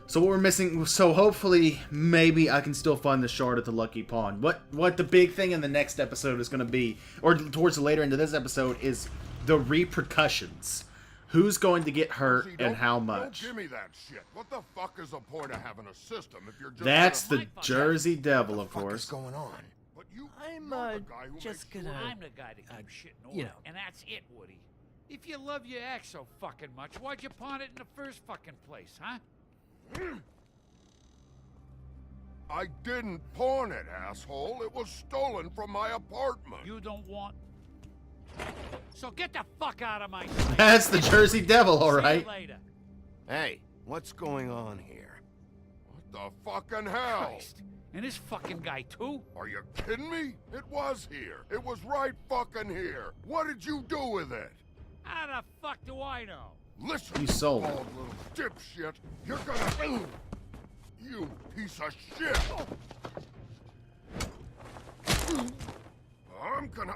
So what we're missing, so hopefully, maybe I can still find the shard at the Lucky Pawn. What the big thing in the next episode is going to be, or towards the later end of this episode, is the repercussions. Who's going to get hurt and how much? Don't give me that shit. What the fuck is the point of having a system if you're just... That's the Jersey Devil, of course. What is going on? But I'm just gonna... I'm the guy that keeps shit in order, you know. and that's it, Woody. If you love your ex so fucking much, why'd you pawn it in the first fucking place, huh? I didn't pawn it, asshole. It was stolen from my apartment. You don't want... So get the fuck out of my sight. That's the Jersey Devil, all right. See you later. Hey, what's going on here? What the fucking hell? Christ. And this fucking guy, too? Are you kidding me? It was here. It was right fucking here. What did you do with it? How the fuck do I know? Listen, You sold it. bald little dipshit. You're gonna... You piece of shit. I'm gonna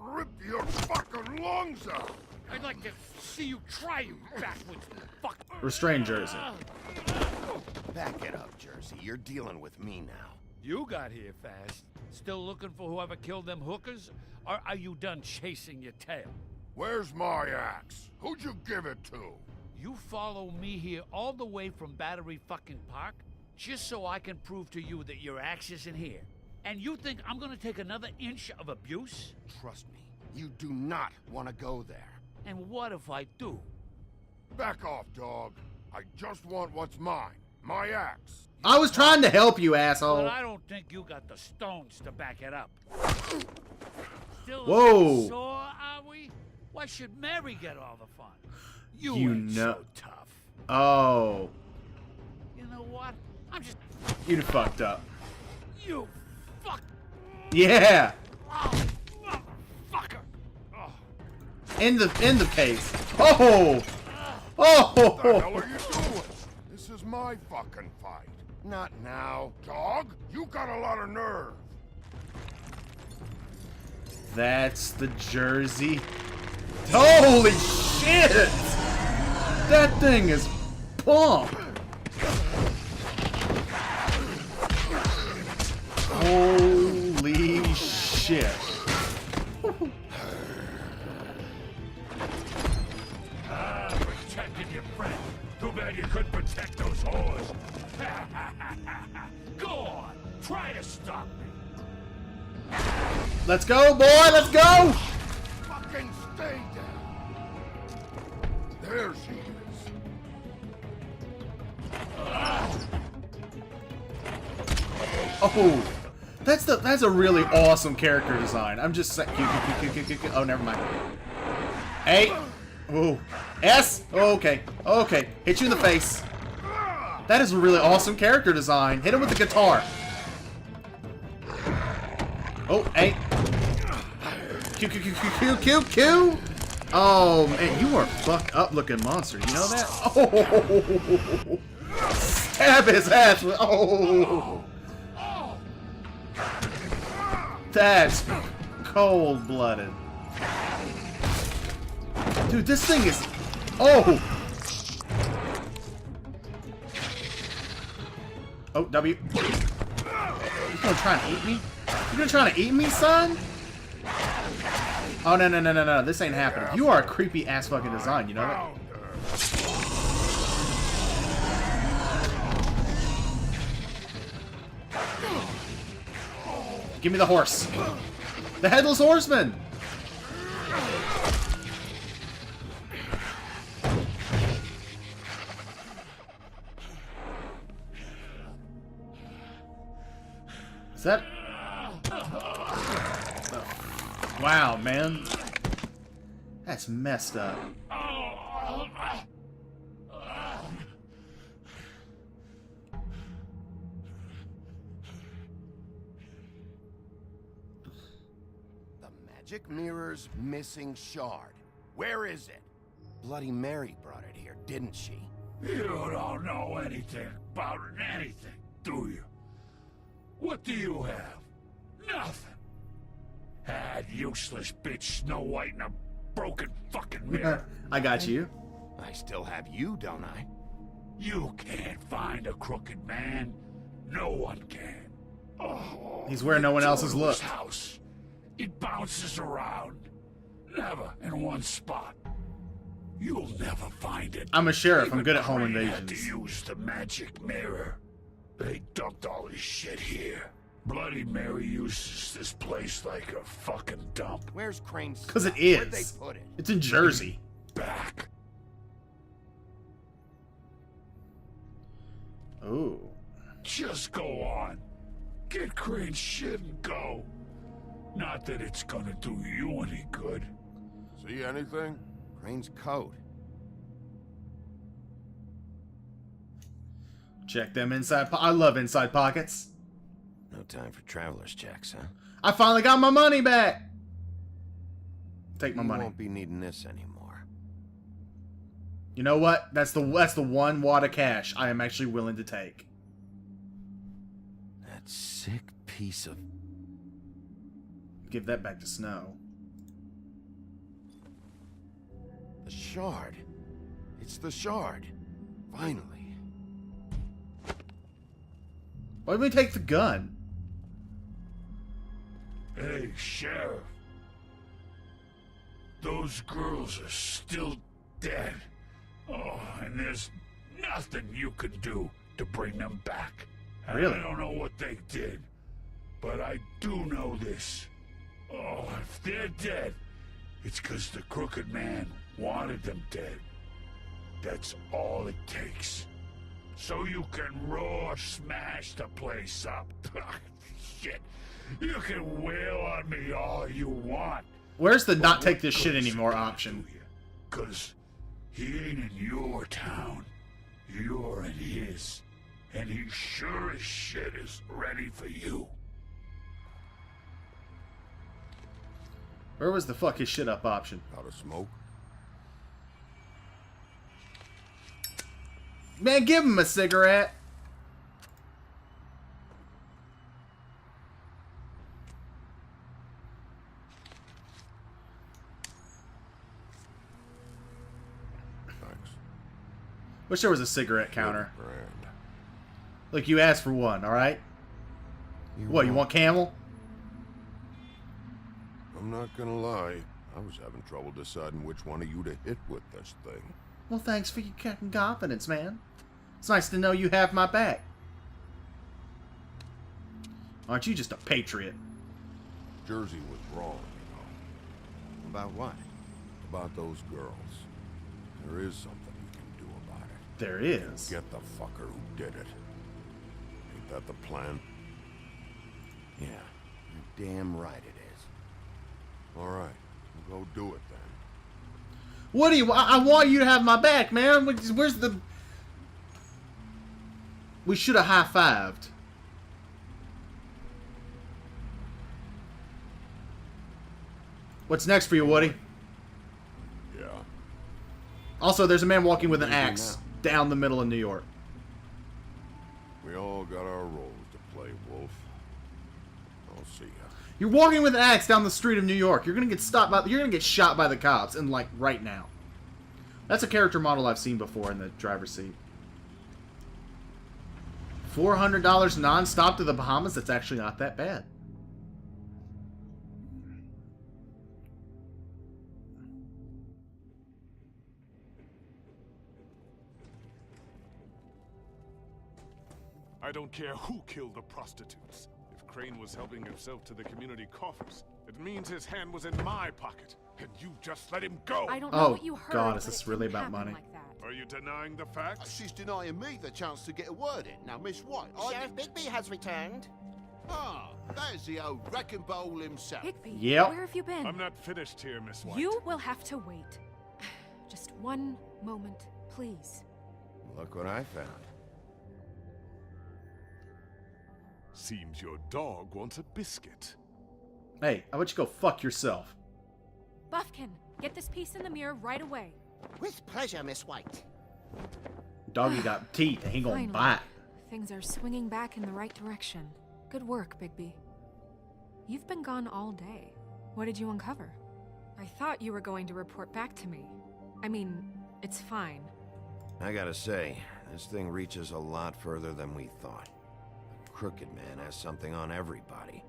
rip your fucking lungs out. I'd like to see you try, you backwards fuck. Restrain Jersey. Back it up, Jersey. You're dealing with me now. You got here fast. Still looking for whoever killed them hookers? Or are you done chasing your tail? Where's my axe? Who'd you give it to? You follow me here all the way from Battery fucking Park just so I can prove to you that your axe isn't here? And you think I'm gonna take another inch of abuse? Trust me, you do not want to go there. And what if I do? Back off, dog. I just want what's mine. My axe. I was trying to help you, But asshole. I don't think you got the stones to back it up. Still a Whoa. little sore, are we? Why should Mary get all the fun? You ain't know. so tough. Oh, You know what? I'm just... you fucked up. You fuck... Yeah, Oh, motherfucker! Oh. in the case. Oh, What the hell oh. are you doing? This is my fucking fight. Not now. Dog, you got a lot of nerve. That's the Jersey. Holy shit! That thing is pumped. Holy shit. Protected your friend. Too bad you couldn't protect those whores. Go on, try to stop me. Let's go, boy, let's go! Fucking stay down. There she is. Oh, that's a really awesome character design. I'm just saying. Oh, never mind. A. Ooh. S. Okay. Okay. Hit you in the face. That is a really awesome character design. Hit him with the guitar. Oh, A. Q, Q, Q, Q, Q, Q, Q. Oh, man, you are a fucked up looking monster. You know that? Oh. Stab his ass with. Oh. That's cold-blooded. Dude, this thing is... Oh! Oh, W. You gonna try and eat me? You gonna try to eat me, son? Oh, no, no, no, no, no. This ain't happening. You are a creepy-ass fucking design, you know that? Give me the horse. The Headless Horseman! Is that... Wow, man. That's messed up. Magic Mirror's missing shard. Where is it? Bloody Mary brought it here, didn't she? You don't know anything about anything, do you? What do you have? Nothing. That useless bitch Snow White in a broken fucking mirror. I got you. I still have you, don't I? You can't find a crooked man. No one can. Oh, He's where no one else has Victoria's looked. House. It bounces around. Never in one spot. You'll never find it. I'm a sheriff. I'm Even good at home Crane had to invasions. use the magic mirror. They dumped all his shit here. Bloody Mary uses this place like a fucking dump. Where's Crane's? 'Cause it stuff? Where'd they is. put it? It's in Jersey. Back. Ooh. Just go on. Get Crane's shit and go. Not that it's gonna do you any good. See anything? Crane's coat. Check them inside. I love inside pockets. No time for traveler's checks, huh? I finally got my money back. Take my You money. won't be needing this anymore. You know what? That's the one wad of cash I am actually willing to take. That sick piece of... Give that back to Snow. The shard. It's the shard. Finally. Why did we take the gun? Hey, Sheriff. Those girls are still dead. Oh, and there's nothing you can do to bring them back. Really? I don't know what they did, but I do know this. Oh, if they're dead, it's because the crooked man wanted them dead. That's all it takes. So you can raw smash the place up. Shit. You can wail on me all you want. Where's the not But take what this shit good's anymore it gonna option? do you? 'Cause he ain't in your town. You're in his. And he sure as shit is ready for you. Where was the fuck his shit up option? Out of smoke? Man, give him a cigarette. Thanks. Wish there was a cigarette counter. Grand. Look, you asked for one, alright? You're What, you wrong. want Camel? I'm not gonna lie. I was having trouble deciding which one of you to hit with this thing. Well, thanks for your confidence, man. It's nice to know you have my back. Aren't you just a patriot? Jersey was wrong, you know. About what? About those girls. There is something you can do about it. There is. Get the fucker who did it. Ain't that the plan? Yeah. You're damn right it is. All right. We'll go do it then. What do you... I want you to have my back, man. Where's the... We should have high-fived. What's next for you, Woody? Yeah. Also, there's a man walking with an What do you do axe down the middle of New York. We all got our roles to play, Wolf. I'll see ya. You're walking with an axe down the street of New York. You're gonna get stopped by... You're gonna get shot by the cops, and like right now. That's a character model I've seen before in the driver's seat. $400 non-stop to the Bahamas. That's actually not that bad. I don't care who killed the prostitutes. If Crane was helping himself to the community coffers, it means his hand was in my pocket, and you just let him go! I don't know Oh, what you heard. God, is but this it really didn't about happen money? like that. Are you denying the facts? She's denying me the chance to get a word in. Now, Miss White, Sheriff Bigby has returned. Ah, there's the old wrecking bowl himself. Bigby, Yep. where have you been? I'm not finished here, Miss White. You will have to wait. Just one moment, please. Look what I found. Seems your dog wants a biscuit. Hey, how about you go fuck yourself? Buffkin, get this piece in the mirror right away. With pleasure, Miss White. Doggy got teeth, and he gonna Finally, bite. things are swinging back in the right direction. Good work, Bigby. You've been gone all day. What did you uncover? I thought you were going to report back to me. I mean, it's fine. I gotta say, This thing reaches a lot further than we thought. The Crooked Man has something on everybody.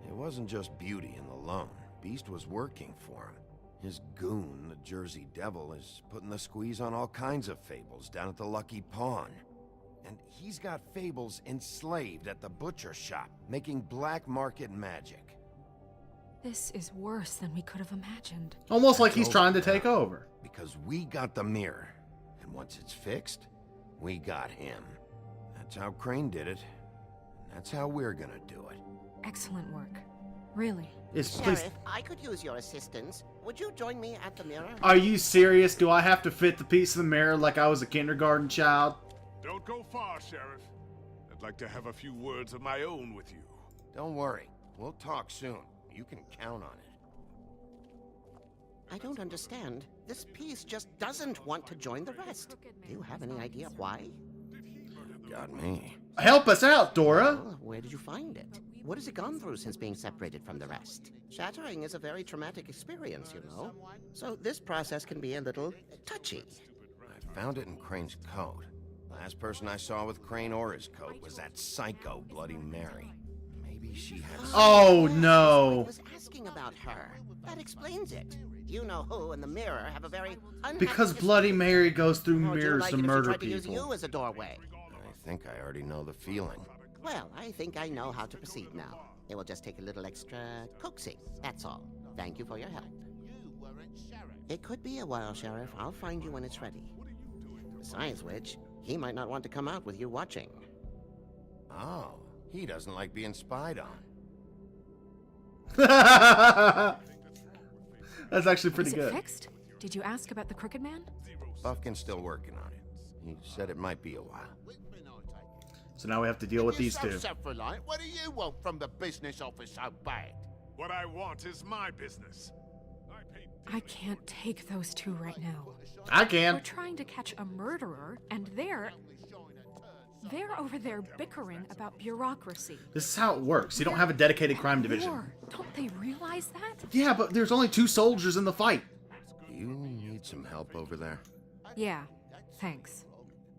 It wasn't just Beauty and the Lone. Beast was working for him. His goon, the Jersey Devil, is putting the squeeze on all kinds of fables down at the Lucky Pawn. And he's got fables enslaved at the butcher shop, making black market magic. This is worse than we could have imagined. Almost like he's trying to take over. Because we got the mirror. And once it's fixed, we got him. That's how Crane did it. And that's how we're gonna do it. Excellent work. Really. Sheriff, I could use your assistance. Would you join me at the mirror? Are you serious? Do I have to fit the piece of the mirror like I was a kindergarten child? Don't go far, Sheriff. I'd like to have a few words of my own with you. Don't worry. We'll talk soon. You can count on it. I don't understand. This piece just doesn't want to join the rest. Do you have any idea why? Got me. Help us out, Dora! Well, where did you find it? What has it gone through since being separated from the rest? Shattering is a very traumatic experience, you know. So this process can be a little touchy. I found it in Crane's coat. Last person I saw with Crane or his coat was that psycho Bloody Mary. Maybe she had... Oh, no. I was asking about her. That explains it. You know who and the mirror have a very unhappy Because history. Bloody Mary goes through Or would you mirrors like to it if she murder tried to use people. you as a doorway? I think I already know the feeling. Well, I think I know how to proceed now. It will just take a little extra coaxing, that's all. Thank you for your help. It could be a while, Sheriff. I'll find you when it's ready. Besides which, he might not want to come out with you watching. Oh, he doesn't like being spied on. That's actually pretty Is it good. fixed? Did you ask about the Crooked Man? Buffkin's still working on it. He said it might be a while. So now we have to deal with these You're two. so self-reliant. What do you want from the business office so bad? What I want is my business. I can't take those two right now. I We're can. trying to catch a murderer, and they're over there bickering about bureaucracy. This is how it works. You don't have a dedicated crime division. War. Don't they realize that? Yeah, but there's only 2 soldiers in the fight. Do you need some help over there? Yeah, thanks.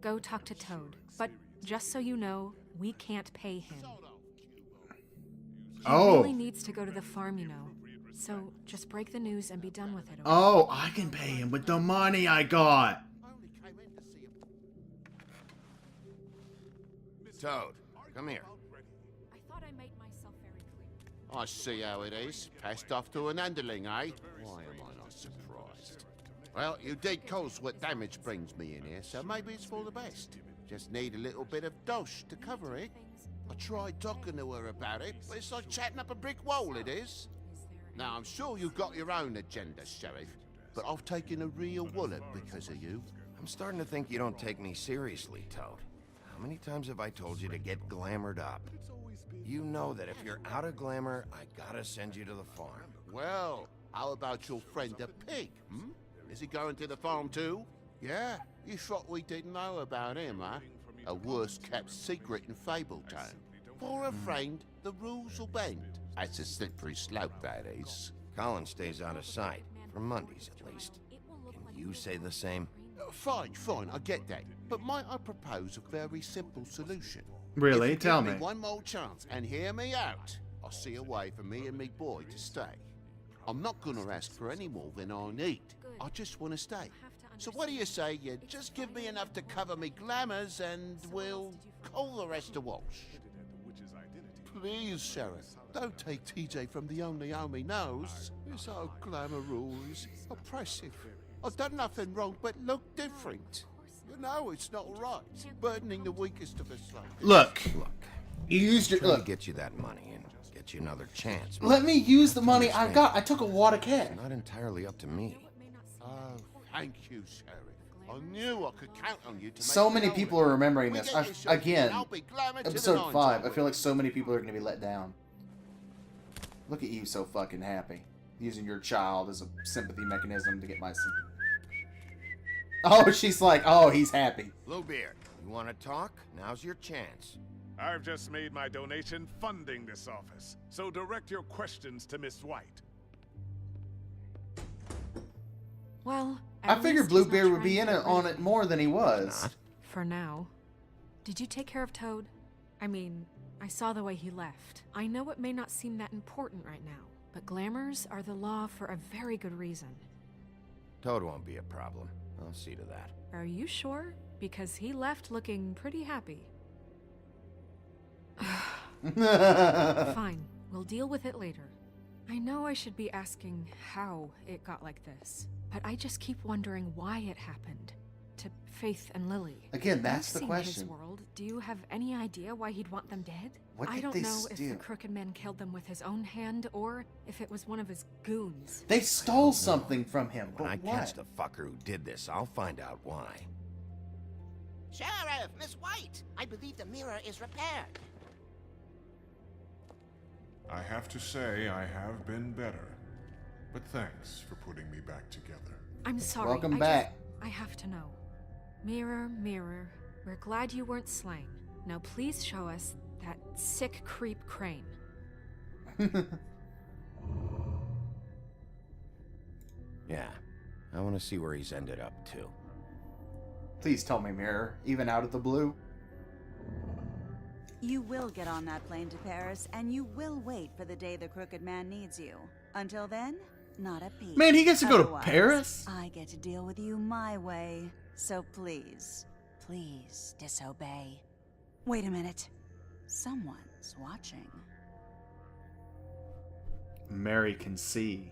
Go talk to Toad. But just so you know, we can't pay him. He Oh. really needs to go to the farm, you know. So just break the news and be done with it. Okay? Oh, I can pay him with the money I got. Toad, come here. I thought I made myself very clear. I see how it is. Passed off to an underling, eh? Why am I not surprised? Well, you did cause what damage brings me in here, so maybe it's for the best. Just need a little bit of dosh to cover it. I tried talking to her about it, but it's like chatting up a brick wall, it is. Now, I'm sure you've got your own agenda, Sheriff, but I've taken a real wallet because of you. I'm starting to think you don't take me seriously, Toad. How many times have I told you to get glamored up? You know that if you're out of glamour, I gotta send you to the farm. Well, how about your friend the pig, hmm? Is he going to the farm too? Yeah? You thought we didn't know about him, huh? A worst-kept secret in Fabletown. For a friend, the rules will bend. That's a slippery slope, that is. Colin stays out of sight, for Mondays at least. Can you say the same? Fine, I get that. But might I propose a very simple solution? Really? If you Tell give me. One more chance and hear me out. I'll see a way for me and me boy to stay. I'm not gonna ask for any more than I need. I just want to stay. So what do you say you just give me enough to cover me glamours and we'll call the rest a wash? Please, Sheriff, don't take TJ from the only home he knows. This old glamour rule is oppressive. I've done nothing wrong but look different. You know it's not right. Burdening the weakest of us like this. Look. Look, You used your... try to Look. get you that money and get you another chance. Let me use the money I got. I took a wad of cash. It's not entirely up to me. Oh, thank you, Sheriff. I knew I could count on you to make So it many over. people are remembering We this. get your shot, Again, and I'll be glamour to the episode nines, 5. I I feel like so many people are going to be let down. Look at you, so fucking happy. Using your child as a sympathy mechanism to get my sympathy. Oh, she's like, oh, he's happy. Bluebeard, you want to talk? Now's your chance. I've just made my donation funding this office, so direct your questions to Miss White. Well, I at figured least he's not Bluebeard would be trying in to it get on rid it of more than he was. For now. Did you take care of Toad? I mean, I saw the way he left. I know it may not seem that important right now, but glamours are the law for a very good reason. Toad won't be a problem. I'll see to that. Are you sure? Because he left looking pretty happy. Fine, we'll deal with it later. I know I should be asking how it got like this, but I just keep wondering why it happened. To Faith and Lily. Again, that's You've the seen question. His world. Do you have any idea why he'd want them dead? What I did don't they know if steal? the Crooked Man killed them with his own hand or if it was one of his goons. They stole something from him, When but I what? catch the fucker who did this, I'll find out why. Sheriff, Miss White, I believe the mirror is repaired. I have to say, I have been better. But thanks for putting me back together. I'm sorry. Welcome back. I have to know. Mirror, mirror, we're glad you weren't slain. Now please show us that sick creep Crane. Yeah, I want to see where he's ended up, too. Please tell me, Mirror, even out of the blue. You will get on that plane to Paris, and you will wait for the day the Crooked Man needs you. Until then, not a peep. Man, he gets to go to Otherwise, Paris? I get to deal with you my way. So please, please disobey. Wait a minute. Someone's watching. Mary can see.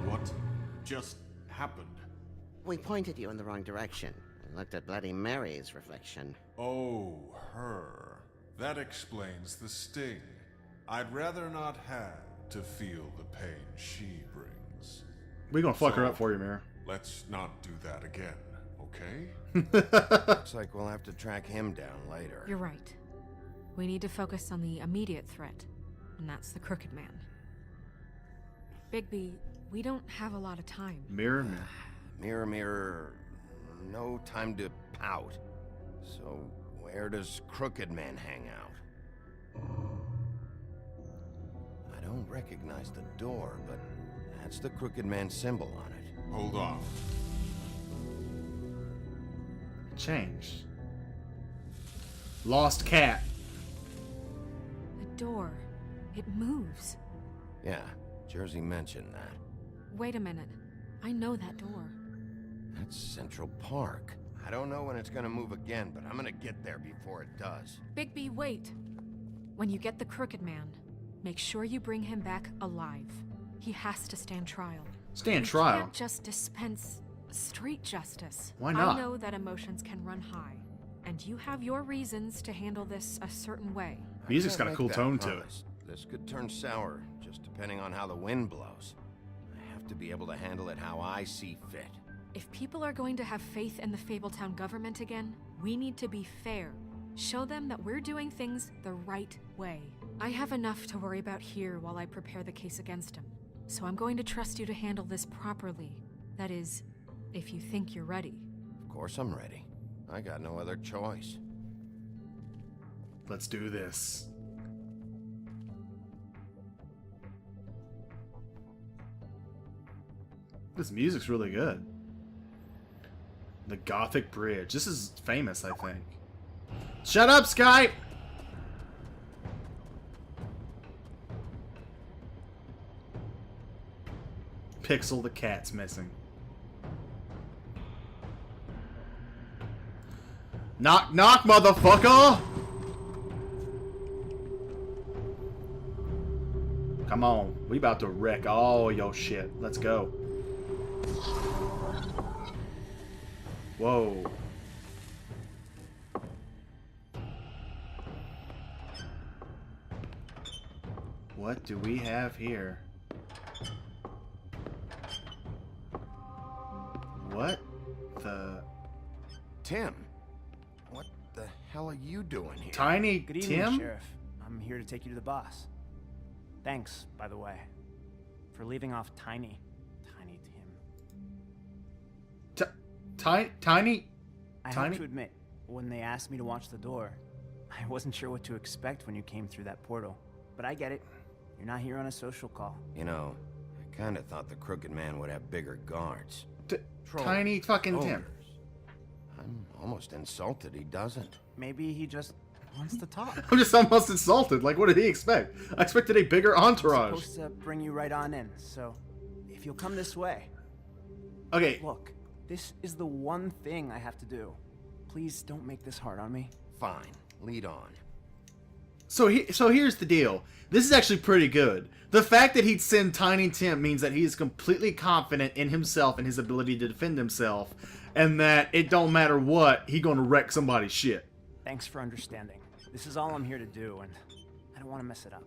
What just happened? We pointed you in the wrong direction and looked at Bloody Mary's reflection. Oh, her. That explains the sting. I'd rather not have to feel the pain she brings. We're gonna fuck her So, up for you, Mirror. Let's not do that again, okay? Looks like we'll have to track him down later. You're right. We need to focus on the immediate threat, and that's the Crooked Man. Bigby, we don't have a lot of time. Mirror, mirror. Mirror, mirror, no time to pout. So, where does Crooked Man hang out? I don't recognize the door, but that's the Crooked Man symbol on it. Hold on. Changed. Lost cat. The door. It moves. Yeah, Jersey mentioned that. Wait a minute. I know that door. That's Central Park. I don't know when it's gonna move again, but I'm gonna get there before it does. Bigby, wait. When you get the Crooked Man, make sure you bring him back alive. He has to stand trial. Stand We trial? can't just dispense street justice. Why not? I know that emotions can run high, and you have your reasons to handle this a certain way. Music's got a Can't cool make that tone to it. promise. This could turn sour, just depending on how the wind blows. I have to be able to handle it how I see fit. If people are going to have faith in the Fabletown government again, we need to be fair. Show them that we're doing things the right way. I have enough to worry about here while I prepare the case against him. So I'm going to trust you to handle this properly. That is, if you think you're ready. Of course I'm ready. I got no other choice. Let's do this. This music's really good. The Gothic Bridge. This is famous, I think. Shut up, Skype! Pixel the cat's missing. Knock, knock, motherfucker! Come on. We about to wreck all your shit. Let's go. Whoa. What do we have here? What the... Tim! What the hell are you doing here? Tiny Good evening, Tim? Sheriff. I'm here to take you to the boss. Thanks, by the way, for leaving off Tiny. Tiny Tim. Tiny? I have to admit, when they asked me to watch the door, I wasn't sure what to expect when you came through that portal. But I get it. You're not here on a social call. You know, I Kinda thought the Crooked Man would have bigger guards. Tiny fucking Tim. Ogres. I'm almost insulted he doesn't. Maybe he just wants to talk. I'm just almost insulted. Like, what did he expect? I expected a bigger I'm entourage. supposed to bring you right on in, so if you'll come this way. Okay. Look, this is the one thing I have to do. Please don't make this hard on me. Fine, lead on. So here's the deal. This is actually pretty good. The fact that he'd send Tiny Tim means that he is completely confident in himself and his ability to defend himself, and that it don't matter what, he gonna wreck somebody's shit. Thanks for understanding. This is all I'm here to do, and I don't want to mess it up.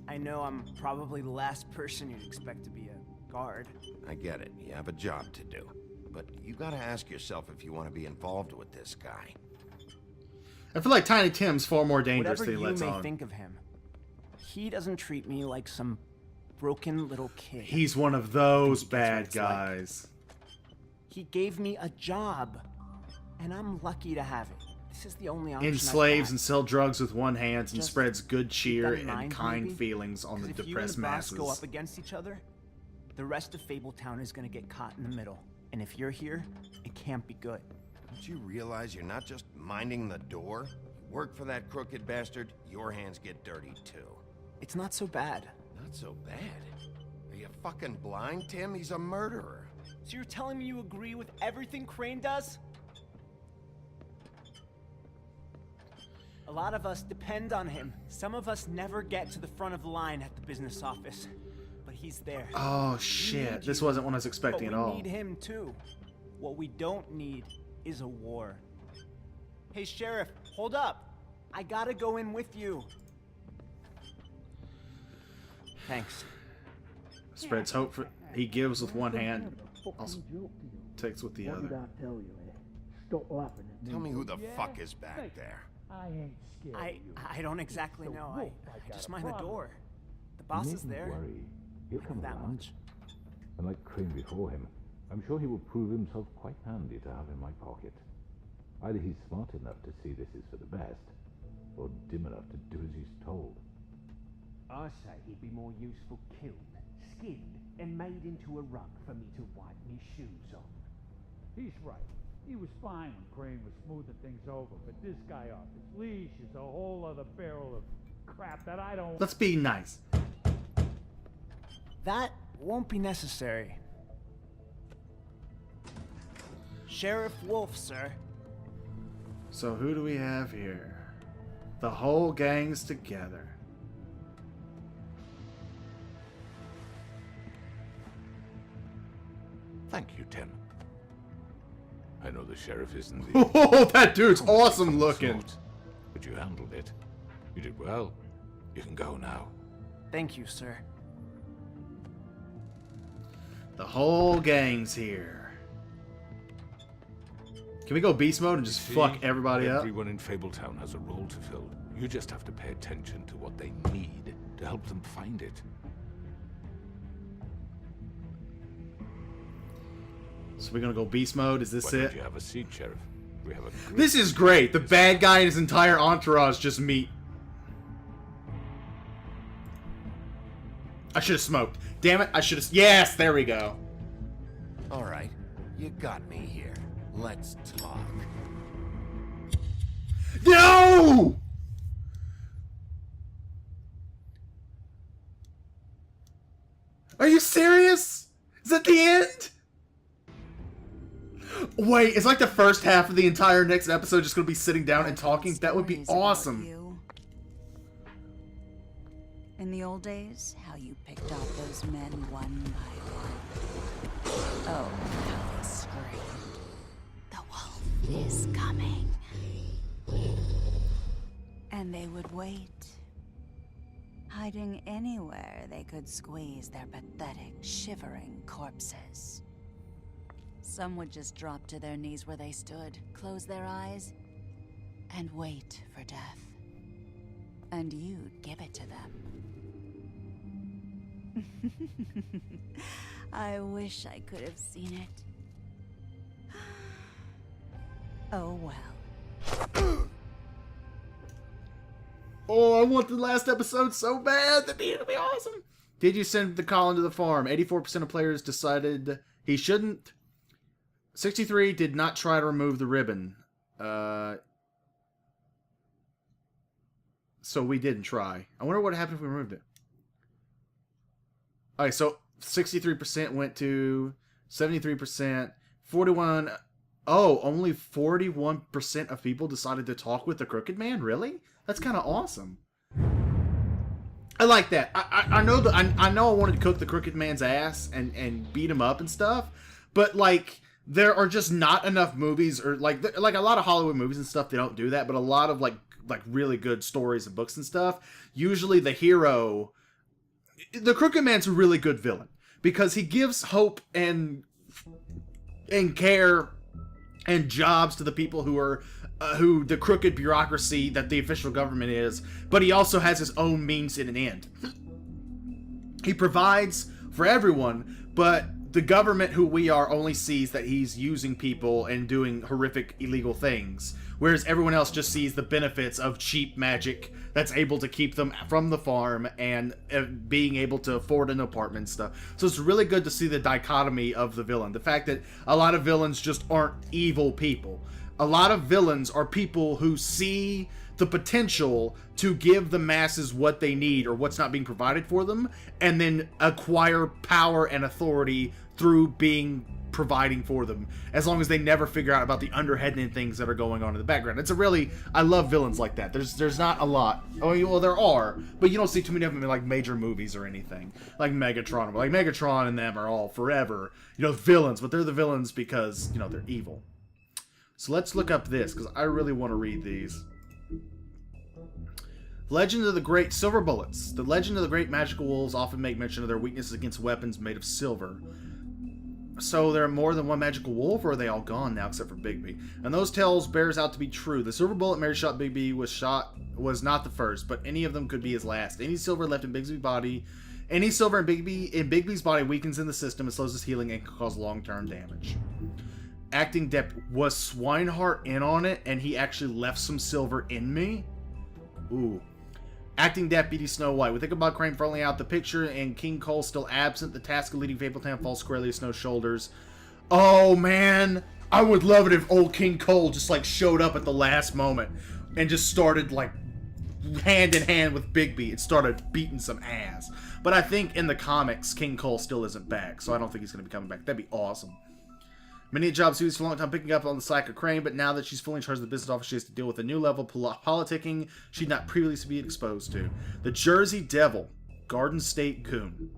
I know I'm probably the last person you'd expect to be a guard. I get it. You have a job to do. But you gotta ask yourself if you want to be involved with this guy. I feel like Tiny Tim's far more dangerous Whatever than he you lets may on. think of him, he doesn't treat me like some broken little kid. He's one of those That's what bad it's like. guys. He gave me a job, and I'm lucky to have it. This is the only option Enslaves I've and got. sell drugs with one hand and Just spreads good cheer keep that in and mind, kind maybe? feelings on 'Cause the if you and depressed the boss masses. go up against each other, the rest of Fabletown is gonna get caught in the middle. And if you're here, it can't be good. Don't you realize you're not just minding the door? You work for that crooked bastard, your hands get dirty too. It's not so bad. Not so bad. Are you fucking blind, Tim? He's a murderer. So you're telling me you agree with everything Crane does? A lot of us depend on him. Some of us never get to the front of the line at the business office. But he's there. Oh We shit, need this you, wasn't what I was expecting but at all. we need him too. What we don't need is a war. Hey, Sheriff, hold up. I gotta go in with you. Thanks. Spreads hope for... He gives with one hand, also takes with the other. Tell me who the fuck is back there. I don't exactly know. I just mind the door. The boss is there. Worry. He'll come That around. much. And like Crane before him, I'm sure he will prove himself quite handy to have in my pocket. Either he's smart enough to see this is for the best, or dim enough to do as he's told. I say he'd be more useful killed, skinned, and made into a rug for me to wipe me shoes on. He's right. He was fine when Crane was smoothing things over, but this guy off his leash is a whole other barrel of crap that I don't... Let's be nice. That won't be necessary. Sheriff Wolf, sir. So who do we have here? The whole gang's together. Thank you, Tim. I know the sheriff isn't the... Oh, that dude's awesome looking. sort, but you handled it. You did well. You can go now. Thank you, sir. The whole gang's here. Can we go beast mode and just fuck everybody up? Everyone in Fabletown has a role to fill. You just have to pay attention to what they need to help them find it. So we're gonna go beast mode? Is this Why don't it? you have a seat, Sheriff? We have a... This is great. The bad guy and his entire entourage just meet. I should have smoked. Damn it, I should have... Yes, there we go. Alright, you got me here. Let's talk. No! Are you serious? Is that the end? Wait, it's like the first half of the entire next episode just gonna be sitting down and talking? That would be Stories about awesome. you. In the old days, how you picked off those men one by one. Oh, how they screamed. The wolf is coming. And they would wait, hiding anywhere they could squeeze their pathetic, shivering corpses. Some would just drop to their knees where they stood, close their eyes, and wait for death. And you'd give it to them. I wish I could have seen it. Oh well. Oh, I want the last episode so bad. That'd be awesome. Did you send the Colin to the farm? 84% of players decided he shouldn't. 63 did not try to remove the ribbon. So we didn't try. I wonder what happened if we removed it. Alright, so 63% went to 73%. 41... Oh, only 41% of people decided to talk with the Crooked Man? Really? That's kind of awesome. I like that. I know that I know I wanted to cook the Crooked Man's ass and beat him up and stuff, but like there are just not enough movies or like a lot of Hollywood movies and stuff. They don't do that, but a lot of like really good stories and books and stuff. Usually the hero, the Crooked Man's a really good villain because he gives hope and care and jobs to the people who are who the crooked bureaucracy that the official government is, but he also has his own means in an end. He provides for everyone, but the government who we are only sees that he's using people and doing horrific illegal things, whereas everyone else just sees the benefits of cheap magic that's able to keep them from the farm and being able to afford an apartment and stuff. So it's really good to see the dichotomy of the villain. The fact that a lot of villains just aren't evil people. A lot of villains are people who see the potential to give the masses what they need or what's not being provided for them, and then acquire power and authority through providing for them, as long as they never figure out about the underhidden things that are going on in the background. It's a really, I love villains like that. There's not a lot. Oh, well, there are, but you don't see too many of them in like major movies or anything, like Megatron. Like Megatron and them are all forever, villains, but they're the villains because they're evil. So let's look up this, because I really want to read these. Legend of the Great Silver Bullets. The legend of the great magical wolves often make mention of their weaknesses against weapons made of silver. So there are more than one magical wolf, or are they all gone now except for Bigby? And those tales bears out to be true. The silver bullet Mary shot Bigby was not the first, but any of them could be his last. Any silver left in Bigby's body, any silver in Bigby's body weakens in the system and slows his healing and can cause long-term damage. Acting depth. Was Swinehart in on it and he actually left some silver in me? Ooh. Acting Deputy Snow White. We think about Crane falling out the picture and King Cole still absent. The task of leading Fabletown falls squarely to Snow's shoulders. Oh man, I would love it if old King Cole just like showed up at the last moment and just started like hand in hand with Bigby and started beating some ass. But I think in the comics, King Cole still isn't back, so I don't think he's going to be coming back. That'd be awesome. Many jobs she was for a long time picking up on the slack of Crane, but now that she's fully in charge of the business office, she has to deal with a new level of politicking she'd not previously been exposed to. The Jersey Devil, Garden State Goon.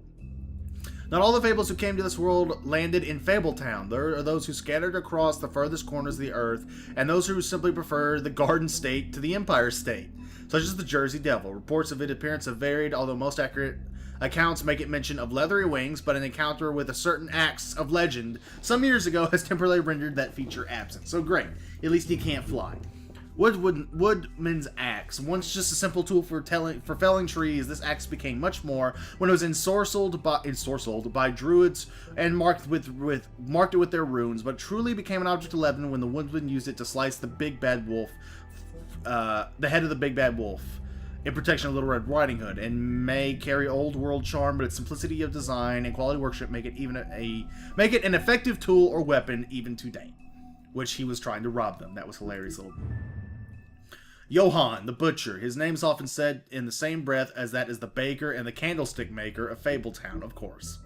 Not all the Fables who came to this world landed in Fabletown. There are those who scattered across the furthest corners of the earth, and those who simply prefer the Garden State to the Empire State, such as the Jersey Devil. Reports of its appearance have varied, although most accurate accounts make it mention of leathery wings, but an encounter with a certain axe of legend some years ago has temporarily rendered that feature absent. So great, at least he can't fly. Woodman's axe. Once just a simple tool for felling trees, this axe became much more when it was ensorcelled by druids and marked it with their runes, but truly became an object of legend when the woodsman used it to slice the big bad wolf, the head of the big bad wolf, in protection of Little Red Riding Hood, and may carry old world charm, but its simplicity of design and quality workmanship make it an effective tool or weapon even today. Which he was trying to rob them. That was hilarious little. Johann, the butcher. His name's often said in the same breath as that is the baker and the candlestick maker of Fabletown, of course.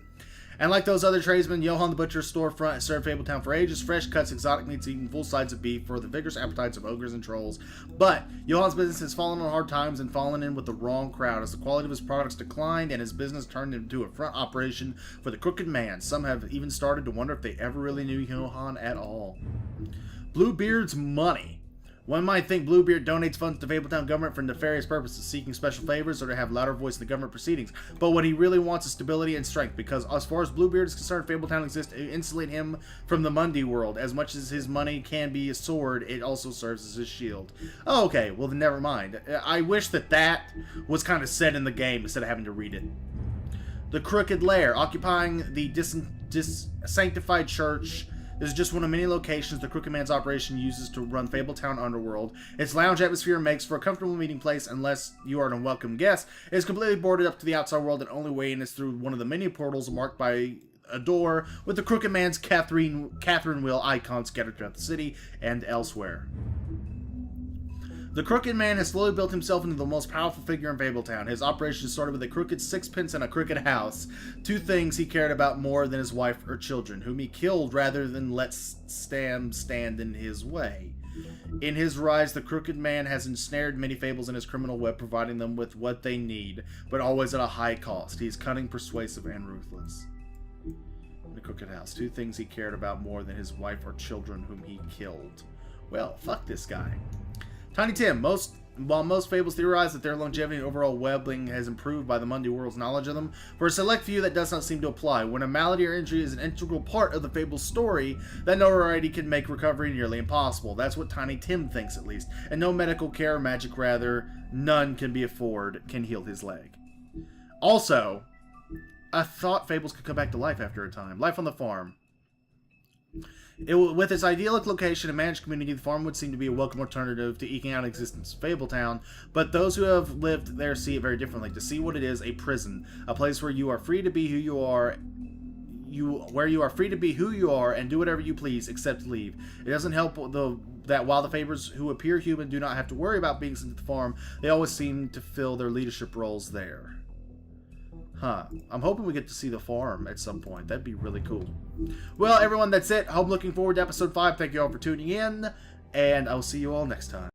And like those other tradesmen, Johann the butcher's storefront has served Fabletown for ages. Fresh cuts, exotic meats, even full sides of beef for the vigorous appetites of ogres and trolls. But Johann's business has fallen on hard times and fallen in with the wrong crowd as the quality of his products declined and his business turned into a front operation for the Crooked Man. Some have even started to wonder if they ever really knew Johann at all. Bluebeard's money. One might think Bluebeard donates funds to Fabletown government for nefarious purposes, seeking special favors or to have louder voice in the government proceedings. But what he really wants is stability and strength, because as far as Bluebeard is concerned, Fabletown exists to insulate him from the Mundy world. As much as his money can be a sword, it also serves as his shield. Oh, okay, well then never mind. I wish that was kind of said in the game instead of having to read it. The Crooked Lair, occupying the sanctified church This is just one of many locations the Crooked Man's operation uses to run Fabletown Underworld. Its lounge atmosphere makes for a comfortable meeting place unless you are an unwelcome guest. It is completely boarded up to the outside world, and only way in is through one of the many portals marked by a door with the Crooked Man's Catherine wheel icon scattered throughout the city and elsewhere. The Crooked Man has slowly built himself into the most powerful figure in Fabletown. His operation started with a crooked sixpence and a crooked house, two things he cared about more than his wife or children, whom he killed rather than let stand in his way. In his rise, the Crooked Man has ensnared many fables in his criminal web, providing them with what they need, but always at a high cost. He is cunning, persuasive, and ruthless. The Crooked House, two things he cared about more than his wife or children, whom he killed. Well, fuck this guy. Tiny Tim, while most fables theorize that their longevity and overall well-being has improved by the Mundy world's knowledge of them, for a select few that does not seem to apply. When a malady or injury is an integral part of the fable's story, that notoriety can make recovery nearly impossible. That's what Tiny Tim thinks, at least. And no medical care or magic, rather, none can heal his leg. Also, I thought fables could come back to life after a time. Life on the farm. With its idyllic location and managed community, the farm would seem to be a welcome alternative to eking out existence in Fabletown, but those who have lived there see it very differently. To see what it is, a prison, a place where you are free to be who you are, and do whatever you please, except leave. It doesn't help that while the fables who appear human do not have to worry about being sent to the farm, they always seem to fill their leadership roles there. Huh. I'm hoping we get to see the farm at some point. That'd be really cool. Well, everyone, that's it. I'm looking forward to episode 5. Thank you all for tuning in, and I'll see you all next time.